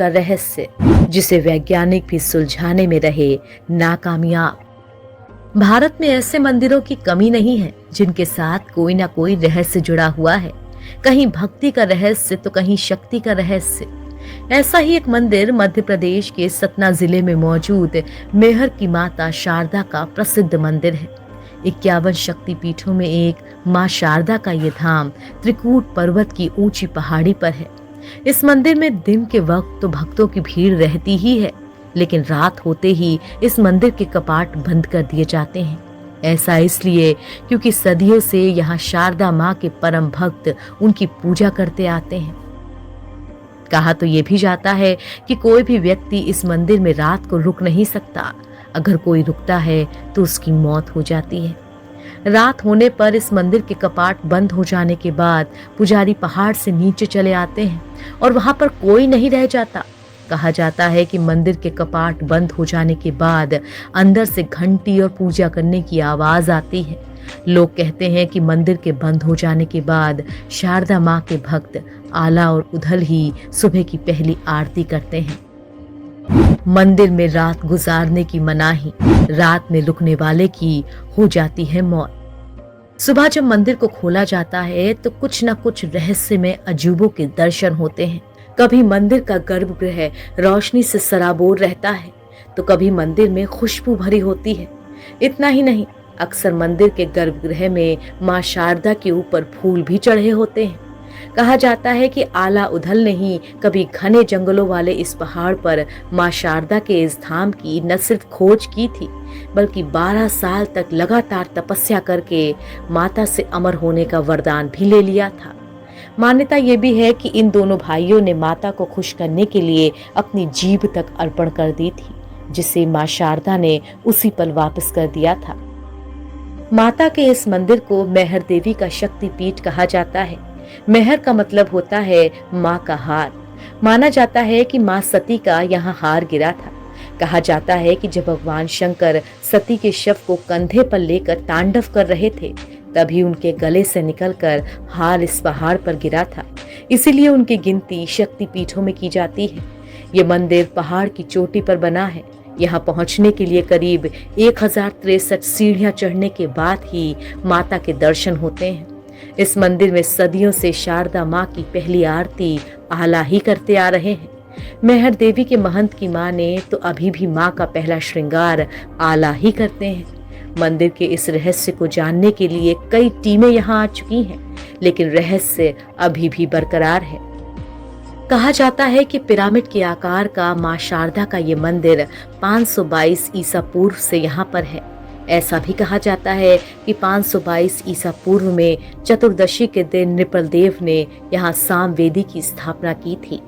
का रहस्य, जिसे वैज्ञानिक भी सुलझाने में रहे नाकामयाब। भारत में ऐसे मंदिरों की कमी नहीं है जिनके साथ कोई ना कोई रहस्य जुड़ा हुआ है। कहीं भक्ति का रहस्य तो कहीं शक्ति का रहस्य। ऐसा ही एक मंदिर मध्य प्रदेश के सतना जिले में मौजूद मेहर की माता शारदा का प्रसिद्ध मंदिर है। 51 शक्तिपीठों में एक मां शारदा का ये धाम त्रिकूट पर्वत की ऊंची पहाड़ी पर है। इस मंदिर में दिन के वक्त तो भक्तों की भीड़ रहती ही है, लेकिन रात होते ही इस मंदिर के कपाट बंद कर दिए जाते हैं। ऐसा इसलिए क्योंकि सदियों से यहाँ शारदा माँ के परम भक्त उनकी पूजा करते आते हैं। कहा तो ये भी जाता है कि कोई भी व्यक्ति इस मंदिर में रात को रुक नहीं सकता। अगर कोई रुकता है तो उसकी मौत हो जाती है। रात होने पर इस मंदिर के कपाट बंद हो जाने के बाद पुजारी पहाड़ से नीचे चले आते हैं और वहां पर कोई नहीं रह जाता। कहा जाता है कि मंदिर के कपाट बंद हो जाने के बाद अंदर से घंटी और पूजा करने की आवाज आती है। लोग कहते हैं कि मंदिर के बंद हो जाने के बाद शारदा माँ के भक्त आला और उधल ही सुबह की पहली आरती करते हैं। मंदिर में रात गुजारने की मनाही, रात में रुकने वाले की हो जाती है मौत। सुबह जब मंदिर को खोला जाता है तो कुछ न कुछ रहस्यमय अजूबों के दर्शन होते हैं। कभी मंदिर का गर्भगृह रोशनी से सराबोर रहता है तो कभी मंदिर में खुशबू भरी होती है। इतना ही नहीं, अक्सर मंदिर के गर्भगृह में मां शारदा के ऊपर फूल भी चढ़े होते हैं। कहा जाता है कि आला उधल ने ही कभी घने जंगलों वाले इस पहाड़ पर मां शारदा के इस धाम की न सिर्फ खोज की थी, बल्कि 12 साल तक लगातार तपस्या करके माता से अमर होने का वरदान भी ले लिया था। मान्यता ये भी है कि इन दोनों भाइयों ने माता को खुश करने के लिए अपनी जीभ तक अर्पण कर दी थी, जिसे मां शारदा ने उसी पल वापस कर दिया था। माता के इस मंदिर को मेहर देवी का शक्तिपीठ कहा जाता है। मेहर का मतलब होता है माँ का हार। माना जाता है कि माँ सती का यहाँ हार गिरा था। कहा जाता है कि जब भगवान शंकर सती के शव को कंधे पर लेकर तांडव कर रहे थे, तभी उनके गले से निकलकर हार इस पहाड़ पर गिरा था। इसीलिए उनकी गिनती शक्तिपीठों में की जाती है। ये मंदिर पहाड़ की चोटी पर बना है। यहाँ पहुँचने के लिए करीब 1063 सीढ़ियाँ चढ़ने के बाद ही माता के दर्शन होते हैं। इस मंदिर में सदियों से शारदा माँ की पहली आरती आला ही करते आ रहे हैं। मेहर देवी के महंत की माँ ने तो अभी भी माँ का पहला श्रृंगार आला ही करते हैं। मंदिर के इस रहस्य को जानने के लिए कई टीमें यहाँ आ चुकी हैं, लेकिन रहस्य अभी भी बरकरार है। कहा जाता है कि पिरामिड के आकार का माँ शारदा का ये मंदिर 522 ईसा पूर्व से यहाँ पर है। ऐसा भी कहा जाता है कि 522 ईसा पूर्व में चतुर्दशी के दिन नृपल देव ने यहाँ सामवेदी की स्थापना की थी।